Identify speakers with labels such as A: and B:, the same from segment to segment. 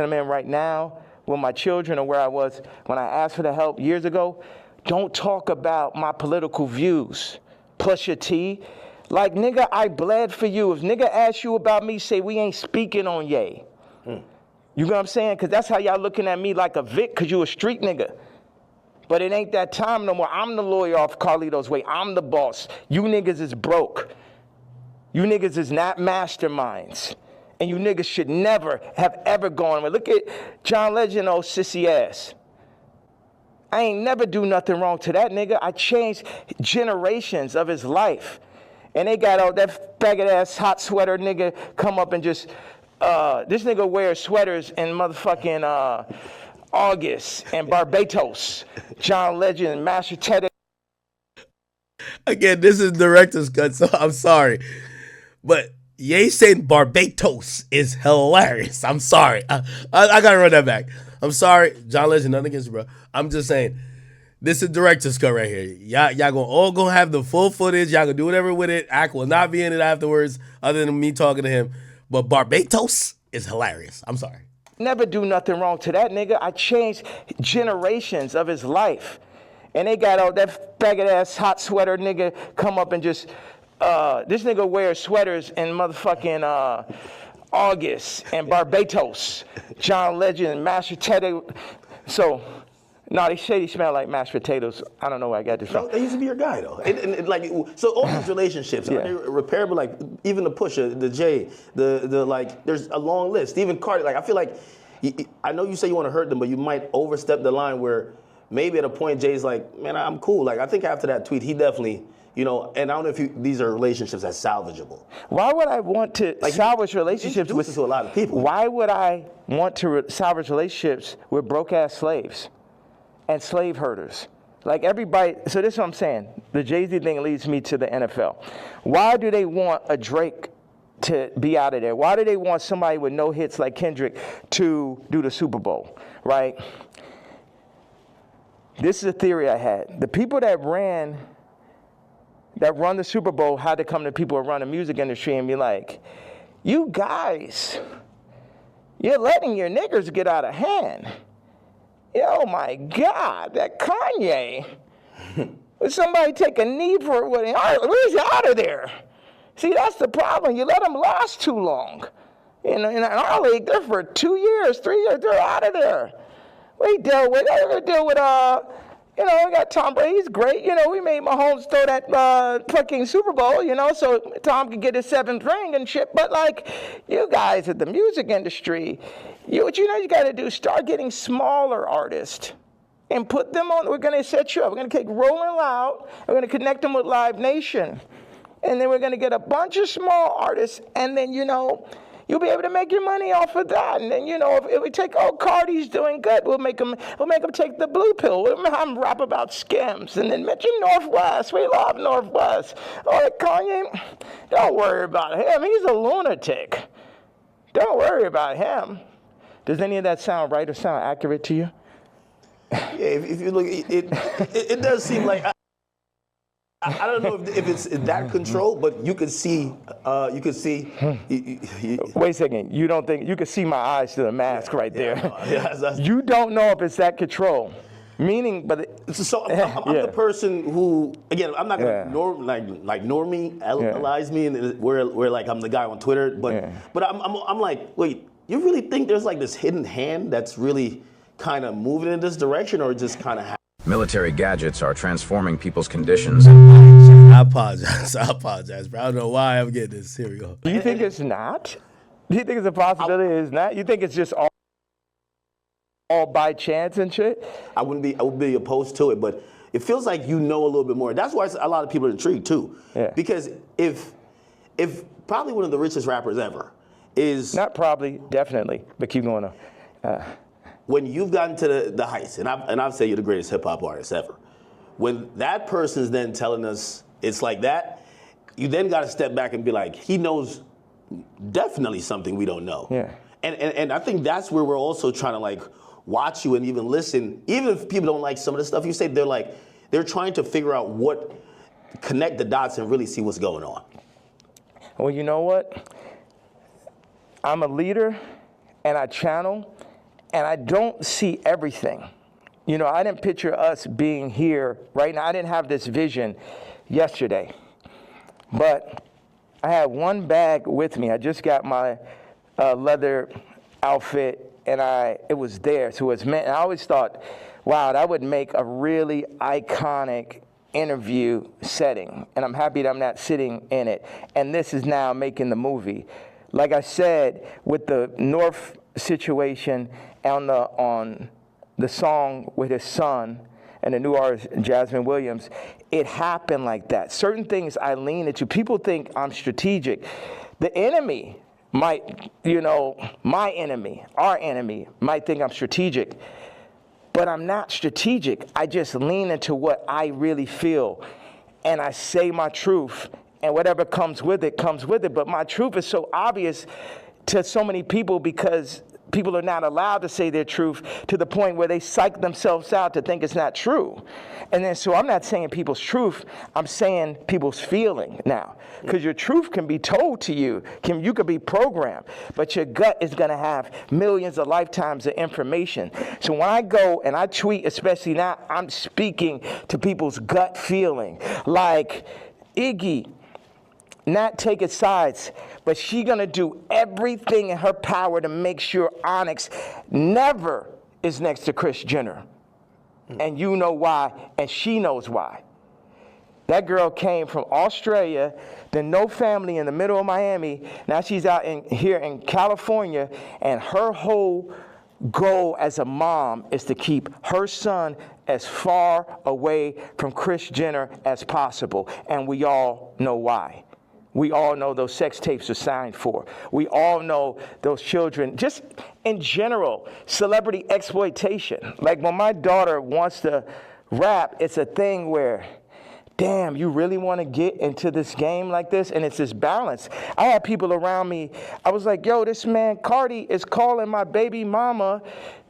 A: I'm in right now with my children or where I was when I asked for the help years ago, don't talk about my political views. Plus your T. Like, nigga, I bled for you. If nigga asks you about me, say we ain't speaking on Ye. You know what I'm saying? Because that's how y'all looking at me like a Vic, because you a street nigga. But it ain't that time no more. I'm the lawyer off Carlito's way. I'm the boss. You niggas is broke. You niggas is not masterminds. And you niggas should never have ever gone. Look at John Legend, old sissy ass. I ain't never do nothing wrong to that nigga. I changed generations of his life. And they got all that faggot ass hot sweater nigga come up and just, this nigga wears sweaters in motherfucking August and Barbados. John Legend, Master Ted.
B: Again, this is director's cut, so I'm sorry. But Ye saying Barbados is hilarious. I'm sorry. I gotta run that back. I'm sorry. John Legend, nothing against you, bro. I'm just saying, this is director's cut right here. Y'all all gonna have the full footage. Y'all gonna do whatever with it. Ack will not be in it afterwards, other than me talking to him. But Barbados is hilarious. I'm sorry.
A: Never do nothing wrong to that nigga. I changed generations of his life. And they got all that faggot ass hot sweater nigga come up and just, this nigga wears sweaters in motherfucking August and Barbados. John Legend, Master Ted. So, no, they say he smell like mashed potatoes. I don't know where I got this from.
C: No, they used to be your guy, though. So all these relationships, are they repairable? Like, even the Pusha, the Jay, the like, there's a long list. Even Cardi, like, I feel like, I know you say you want to hurt them, but you might overstep the line where maybe at a point Jay's like, man, I'm cool. Like, I think after that tweet, he definitely, you know, and I don't know if these are relationships that's salvageable.
A: Why would I want to salvage relationships with
C: to a lot of people?
A: Why would I want to salvage relationships with broke-ass slaves and slave herders? Like everybody, so this is what I'm saying. The Jay-Z thing leads me to the NFL. Why do they want a Drake to be out of there? Why do they want somebody with no hits like Kendrick to do the Super Bowl, right? This is a theory I had. The people that run the Super Bowl had to come to people who run the music industry and be like, you guys, you're letting your niggers get out of hand. Oh my God, that Kanye. Would somebody take a knee for it? Where's out of there? See, that's the problem. You let them last too long. In our league, they're for 2 years, 3 years, they're out of there. We deal with, we got Tom Brady. He's great. We made Mahomes throw that fucking Super Bowl, so Tom could get his 7th ring and shit. But, like, you guys at the music industry, what you got to do, start getting smaller artists and put them on. We're going to set you up. We're going to take Rolling Loud. We're going to connect them with Live Nation. And then we're going to get a bunch of small artists. And then, you'll be able to make your money off of that. And then, if we take, Cardi's doing good, we'll make them take the blue pill. We'll have them rap about scams. And then mention Northwest. We love Northwest. Kanye, don't worry about him. He's a lunatic. Don't worry about him. Does any of that sound right or sound accurate to you?
C: Yeah, if you look, it does seem like, I don't know if it's that control, but you could see. Wait
A: a second. You don't think you could see my eyes through the mask right there?
C: Yeah,
A: you don't know if it's that control. Meaning, but
C: I'm the person who, again, I'm not gonna normalize me, and where like I'm the guy on Twitter, but I'm like, wait, you really think there's like this hidden hand that's really kind of moving in this direction, or just kind of?
D: Military gadgets are transforming people's conditions.
B: I apologize, bro. I don't know why I'm getting this. Here we go.
A: Do you think it's not? Do you think it's a possibility it's not? You think it's just all by chance and shit?
C: I would be opposed to it, but it feels like you know a little bit more. That's why a lot of people are intrigued too. Yeah. Because if probably one of the richest rappers ever is
A: not probably, definitely, but keep going on.
C: When you've gotten to the heights, and I've said you're the greatest hip hop artist ever. When that person's then telling us it's like that, you then got to step back and be like, he knows definitely something we don't know.
A: Yeah.
C: And I think that's where we're also trying to like watch you and even listen. Even if people don't like some of the stuff you say, they're trying to figure out connect the dots and really see what's going on.
A: Well, you know what? I'm a leader, and I channel. and I don't see everything. You know, I didn't picture us being here right now. I didn't have this vision yesterday. But I had one bag with me. I just got my leather outfit, and it was there. So it was meant. And I always thought, wow, that would make a really iconic interview setting. And I'm happy that I'm not sitting in it. And this is now making the movie. Like I said, with the North situation on the song with his son and the new artist, Jasmine Williams, it happened like that. Certain things I lean into. People think I'm strategic. The enemy might, you know, my enemy, our enemy, might think I'm strategic. But I'm not strategic. I just lean into what I really feel. And I say my truth. And whatever comes with it, comes with it. But my truth is so obvious to so many people because people are not allowed to say their truth to the point where they psych themselves out to think it's not true. And then so I'm not saying people's truth, I'm saying people's feeling now. Because your truth can be told to you, you could be programmed, but your gut is gonna have millions of lifetimes of information. So when I go and I tweet, especially now, I'm speaking to people's gut feeling. Like Iggy, not taking sides, but she gonna do everything in her power to make sure Onyx never is next to Kris Jenner. And you know why, and she knows why. That girl came from Australia, then no family in the middle of Miami. Now she's out here in California, and her whole goal as a mom is to keep her son as far away from Kris Jenner as possible. And we all know why. We all know those sex tapes are signed for. We all know those children, just in general, celebrity exploitation. Like when my daughter wants to rap, it's a thing where, damn, you really want to get into this game like this? And it's this balance. I had people around me, I was like, yo, this man, Cardi, is calling my baby mama,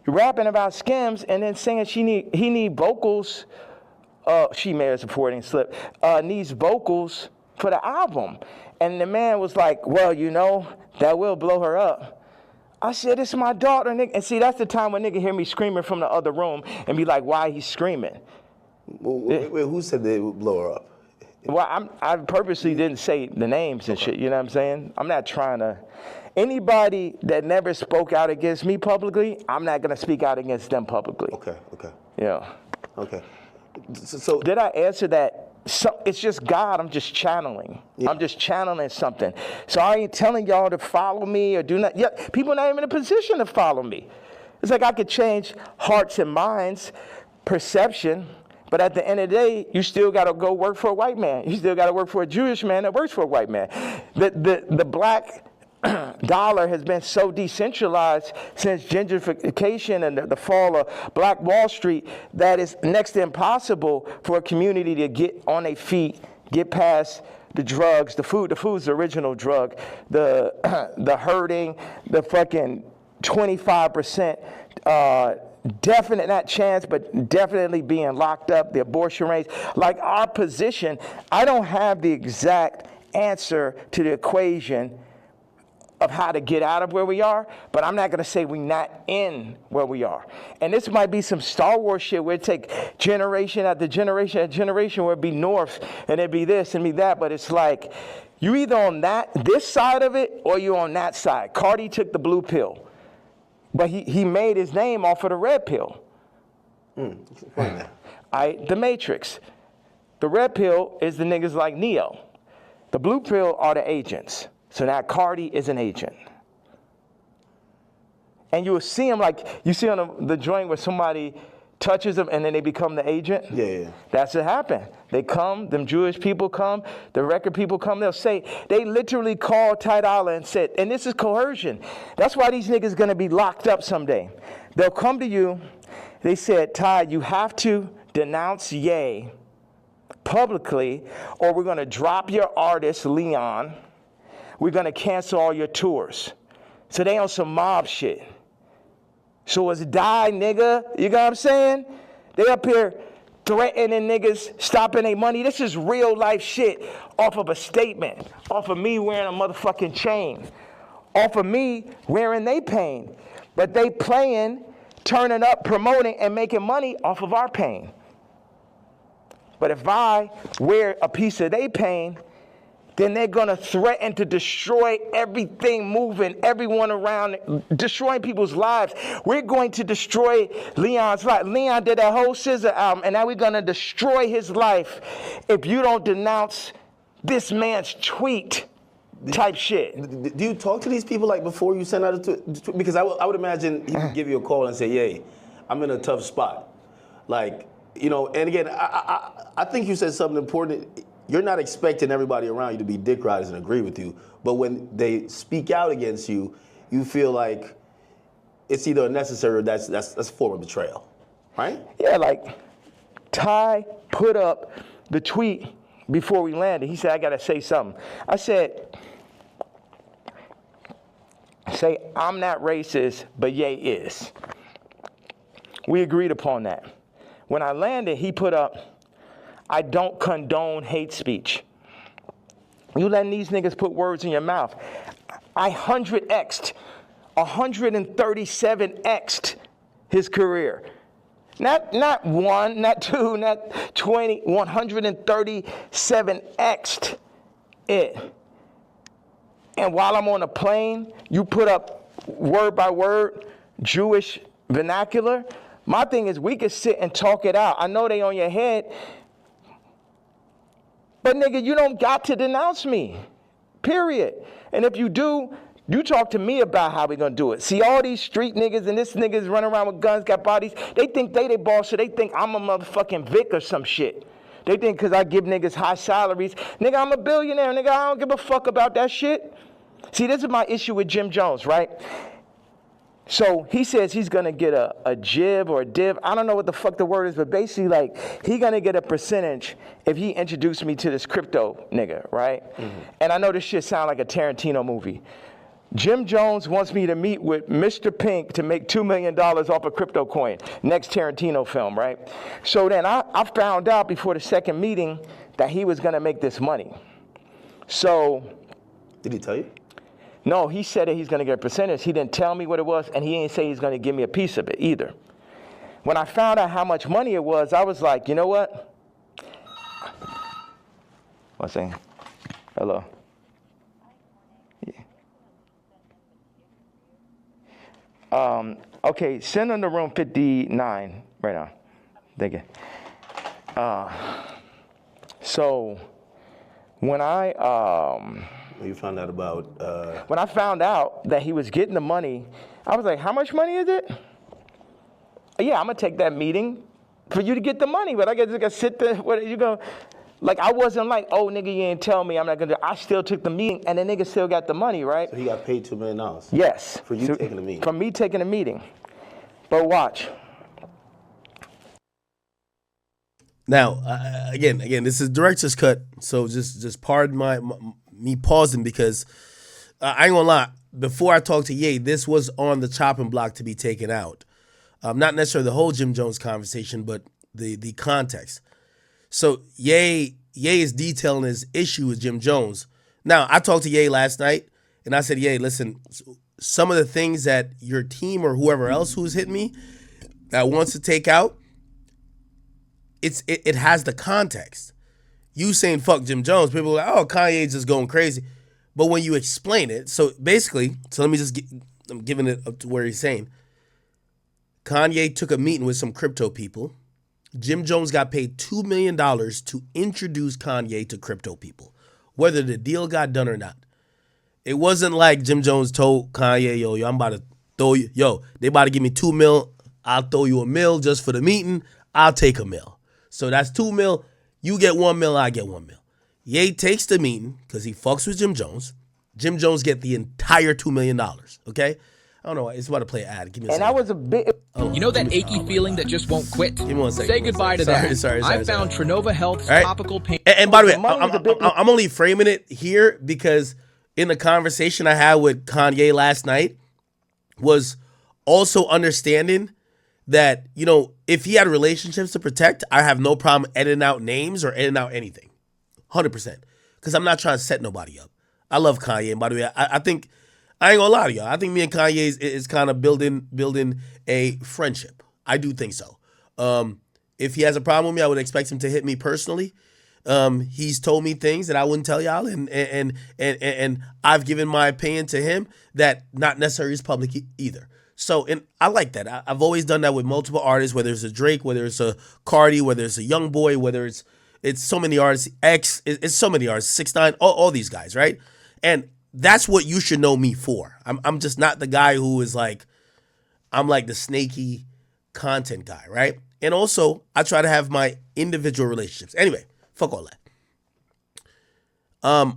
A: rapping about Skims, and then saying he need vocals. She may have supporting slip, needs vocals for the album. And the man was like, well, you know, that will blow her up. I said, it's my daughter, nigga. And see, that's the time when nigga hear me screaming from the other room and be like, why he's screaming?
C: Wait, who said they would blow her up?
A: Well, I purposely didn't say the names and shit, you know what I'm saying? I'm not trying to. Anybody that never spoke out against me publicly, I'm not going to speak out against them publicly.
C: Okay.
A: Yeah.
C: Okay. So
A: did I answer that? So it's just God. I'm just channeling. Yeah. I'm just channeling something. So I ain't telling y'all to follow me or do not. Yeah, people are not even in a position to follow me. It's like I could change hearts and minds, perception, but at the end of the day, you still got to go work for a white man. You still got to work for a Jewish man that works for a white man. The black dollar has been so decentralized since gentrification and the fall of Black Wall Street that it's next to impossible for a community to get on their feet, get past the drugs, the food. The food's the original drug. The hurting, the fucking 25%, definite, not chance, but definitely being locked up, the abortion rates. Like our position, I don't have the exact answer to the equation of how to get out of where we are, but I'm not going to say we're not in where we are. And this might be some Star Wars shit where it take generation after generation after generation where it'd be North and it'd be this and be that, but it's like you either on this side of it or you on that side. Cardi took the blue pill, but he made his name off of the red pill. The Matrix. The red pill is the niggas like Neo. The blue pill are the agents. So now Cardi is an agent. And you will see him like, you see on the joint where somebody touches them and then they become the agent?
C: Yeah.
A: That's what happened. They come, them Jewish people come, the record people come, they'll say, they literally called Ty Dolla and said, and this is coercion. That's why these niggas gonna be locked up someday. They'll come to you, they said, Ty, you have to denounce Ye publicly or we're gonna drop your artist, Leon. We're going to cancel all your tours. So they on some mob shit. So it's die, nigga. You know what I'm saying? They up here threatening niggas, stopping their money. This is real life shit off of a statement. Off of me wearing a motherfucking chain. Off of me wearing they pain. But they playing turning up, promoting, and making money off of our pain. But if I wear a piece of their pain, then they're going to threaten to destroy everything moving, everyone around, destroying people's lives. We're going to destroy Leon's life. Leon did that whole Scissor album, and now we're going to destroy his life if you don't denounce this man's tweet type shit.
C: Do you talk to these people like before you send out a tweet? Because I would imagine he would give you a call and say, "Yay, I'm in a tough spot." Like, you know, and again, I think you said something important. You're not expecting everybody around you to be dick riders and agree with you, but when they speak out against you, you feel like it's either unnecessary or that's a form of betrayal, right?
A: Yeah, like Ty put up the tweet before we landed. He said, "I gotta say something." I said, "Say I'm not racist, but Ye is." We agreed upon that. When I landed, he put up, "I don't condone hate speech." You letting these niggas put words in your mouth. I 100x'd, 137x'd his career. Not one, not two, not 20, 137x'd it. And while I'm on a plane, you put up word by word Jewish vernacular. My thing is we could sit and talk it out. I know they on your head, but nigga, you don't got to denounce me, period. And if you do, you talk to me about how we gonna do it. See, all these street niggas and this niggas running around with guns, got bodies, they think they boss, so they think I'm a motherfucking Vic or some shit. They think because I give niggas high salaries, nigga, I'm a billionaire, nigga, I don't give a fuck about that shit. See, this is my issue with Jim Jones, right? So he says he's gonna get a jib or a div. I don't know what the fuck the word is, but basically like he gonna get a percentage if he introduced me to this crypto nigga, right? Mm-hmm. And I know this shit sound like a Tarantino movie. Jim Jones wants me to meet with Mr. Pink to make $2 million off a crypto coin. Next Tarantino film, right? So then I found out before the second meeting that he was gonna make this money. So.
C: Did he tell you?
A: No, he said that he's going to get a percentage. He didn't tell me what it was, and he didn't say he's going to give me a piece of it either. When I found out how much money it was, I was like, you know what? One second. Hello. Yeah. Okay, send them to room 59 right now. Thank you. So when
C: You found out about...
A: When I found out that he was getting the money, I was like, how much money is it? Yeah, I'm going to take that meeting for you to get the money, but I got to sit there. What are you going to... Like, I wasn't like, oh, nigga, you ain't tell me I'm not going to... I still took the meeting, and the nigga still got the money, right?
C: So he got paid $2 million?
A: Yes.
C: For you taking the meeting?
A: For me taking the meeting. But watch.
B: Now, again, this is director's cut, so just pardon me pausing because I ain't gonna lie. Before I talked to Ye, this was on the chopping block to be taken out. Not necessarily the whole Jim Jones conversation, but the context. So Ye is detailing his issue with Jim Jones. Now, I talked to Ye last night, and I said, Ye, listen, some of the things that your team or whoever else who's hit me that wants to take out, it has the context. You saying fuck Jim Jones, people are like, oh, Kanye's just going crazy. But when you explain it, so basically, let me just I'm giving it up to where he's saying. Kanye took a meeting with some crypto people. Jim Jones got paid $2 million to introduce Kanye to crypto people, whether the deal got done or not. It wasn't like Jim Jones told Kanye, yo, I'm about to throw you, they about to give me $2 million. I'll throw you $1 million just for the meeting. I'll take $1 million. So that's $2 million. You get $1 million, I get $1 million. Ye takes the meeting because he fucks with Jim Jones. Jim Jones get the entire $2 million, okay? I don't know. It's about to play an ad. Give me a second.
A: And I was a bit...
E: You know that achy feeling that just won't quit?
B: Give me 1 second.
E: Say goodbye to that.
B: Sorry.
E: I found Trinova Health's
B: right.
E: topical pain...
B: And by the way, I'm only framing it here because in the conversation I had with Kanye last night was also understanding that, if he had relationships to protect, I have no problem editing out names or editing out anything. 100%. Because I'm not trying to set nobody up. I love Kanye. And by the way, I think I ain't gonna lie to y'all. I think me and Kanye is kind of building a friendship. I do think so. If he has a problem with me, I would expect him to hit me personally. He's told me things that I wouldn't tell y'all, and I've given my opinion to him that not necessarily is public either. So, and I like that. I've always done that with multiple artists, whether it's a Drake, whether it's a Cardi, whether it's a Young Boy, whether it's so many artists, it's so many artists, 6ix9ine, all these guys, right? And that's what you should know me for. I'm just not the guy who is like, I'm like the snaky content guy, right? And also, I try to have my individual relationships. Anyway, fuck all that.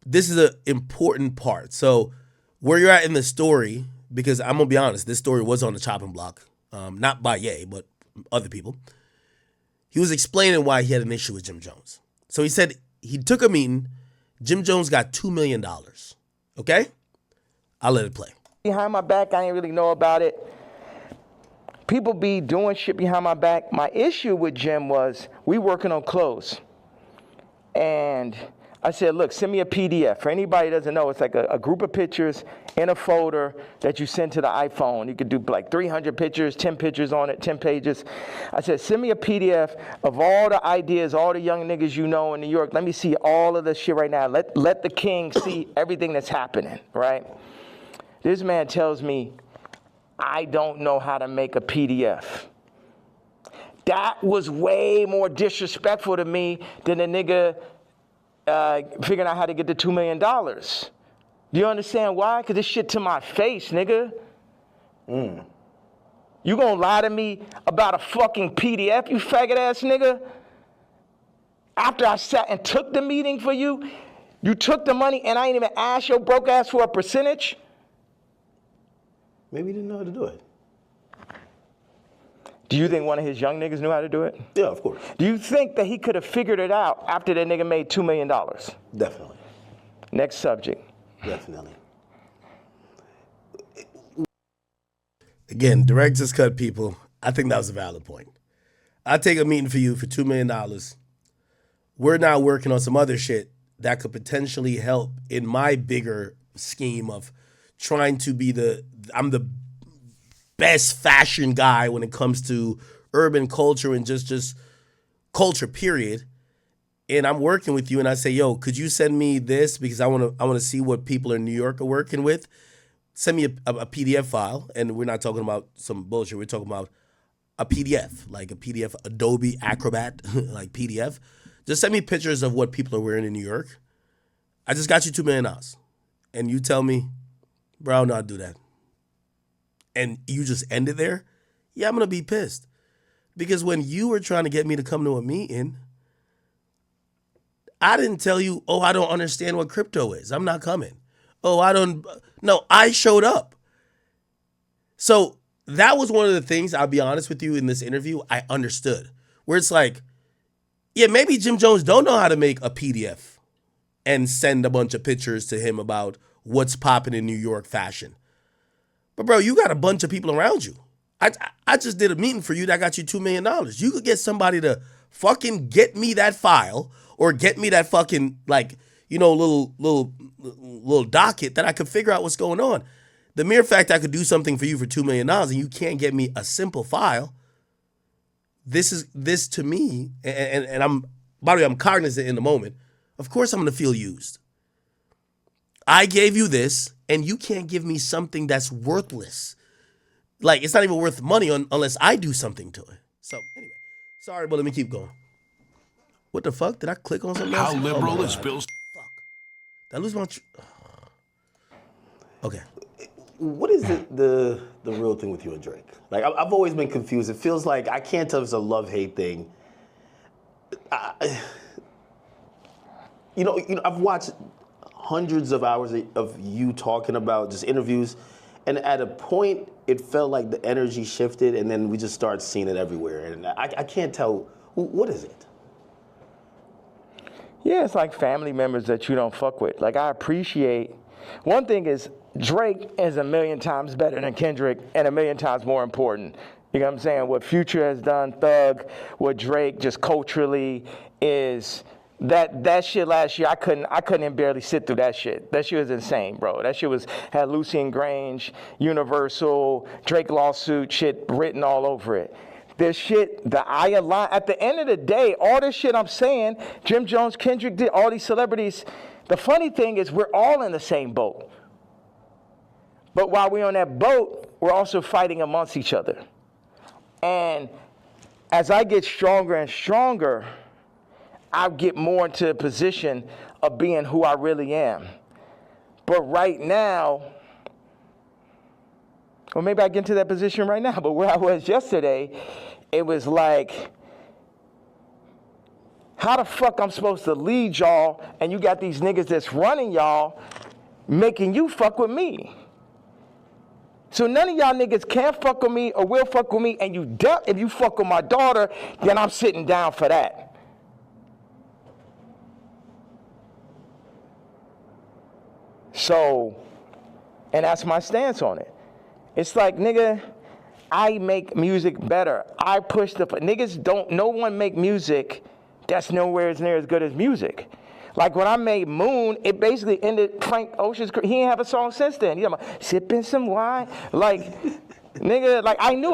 B: This is an important part. So, where you're at in the story, because I'm gonna be honest, this story was on the chopping block, not by Ye, but other people. He was explaining why he had an issue with Jim Jones. So he said he took a meeting. Jim Jones got $2 million. Okay? I'll let it play.
A: Behind my back, I ain't really know about it. People be doing shit behind my back. My issue with Jim was we working on clothes. And I said, look, send me a PDF. For anybody who doesn't know, it's like a group of pictures in a folder that you send to the iPhone. You could do like 300 pictures, 10 pictures on it, 10 pages. I said, send me a PDF of all the ideas, all the young niggas you know in New York. Let me see all of this shit right now. Let the king see everything that's happening, right? This man tells me, I don't know how to make a PDF. That was way more disrespectful to me than a nigga figuring out how to get the $2 million. Do you understand why? Because this shit to my face, nigga. You gonna lie to me about a fucking PDF, you faggot ass nigga? After I sat and took the meeting for you, you took the money and I ain't even asked your broke ass for a percentage?
C: Maybe he didn't know how to do it.
A: Do you think one of his young niggas knew how to do it?
C: Yeah, of course.
A: Do you think that he could have figured it out after that nigga made $2 million?
C: Definitely.
A: Next subject.
C: Definitely.
B: Again, director's cut, people. I think that was a valid point. I'll take a meeting for you for $2 million. We're now working on some other shit that could potentially help in my bigger scheme of trying to be I'm the best fashion guy when it comes to urban culture and just culture, period. And I'm working with you and I say, yo, could you send me this? Because I want to see what people in New York are working with. Send me a PDF file. And we're not talking about some bullshit. We're talking about a PDF, like a PDF, Adobe Acrobat, like PDF. Just send me pictures of what people are wearing in New York. I just got you $2 million. And you tell me, bro, I'll not do that. And you just end it there, yeah, I'm going to be pissed. Because when you were trying to get me to come to a meeting, I didn't tell you, oh, I don't understand what crypto is. I'm not coming. No, I showed up. So that was one of the things, I'll be honest with you, in this interview, I understood. Where it's like, yeah, maybe Jim Jones don't know how to make a PDF and send a bunch of pictures to him about what's popping in New York fashion. But bro, you got a bunch of people around you. I just did a meeting for you that got you $2 million. You could get somebody to fucking get me that file or get me that fucking little docket that I could figure out what's going on. The mere fact I could do something for you for $2 million and you can't get me a simple file. This to me, and by the way, I'm cognizant in the moment. Of course I'm gonna feel used. I gave you this, and you can't give me something that's worthless. Like, it's not even worth money unless I do something to it. So, anyway. Sorry, but let me keep going. What the fuck? Did I click on something else?
F: How liberal is Bill's?
B: Fuck. Did I lose my... Okay.
C: What is the real thing with you and Drake? Like, I've always been confused. It feels like, I can't tell if it's a love-hate thing. I've watched hundreds of hours of you talking about just interviews, and at a point it felt like the energy shifted, and then we just started seeing it everywhere, and I can't tell what is it.
A: Yeah, it's like family members that you don't fuck with. Like, I appreciate, one thing is Drake is a million times better than Kendrick and a million times more important. You know what I'm saying? What Future has done, Thug, what Drake just culturally is that shit last year, I couldn't even barely sit through that shit. That shit was insane, bro. That shit had Lucian Grange, Universal, Drake lawsuit shit written all over it. This shit, at the end of the day, all this shit I'm saying, Jim Jones, Kendrick did, all these celebrities, the funny thing is we're all in the same boat. But while we're on that boat, we're also fighting amongst each other. And as I get stronger and stronger, I get more into a position of being who I really am. But right now, or maybe I get into that position right now, but where I was yesterday, it was like, how the fuck I'm supposed to lead y'all, and you got these niggas that's running y'all, making you fuck with me. So none of y'all niggas can fuck with me or will fuck with me, and if you fuck with my daughter, then I'm sitting down for that. So, and that's my stance on it. It's like, nigga, I make music better. I push no one make music that's nowhere near as good as music. Like when I made Moon, it basically ended Frank Ocean's career. He ain't have a song since then. You know, sipping some wine. Like, nigga, like I knew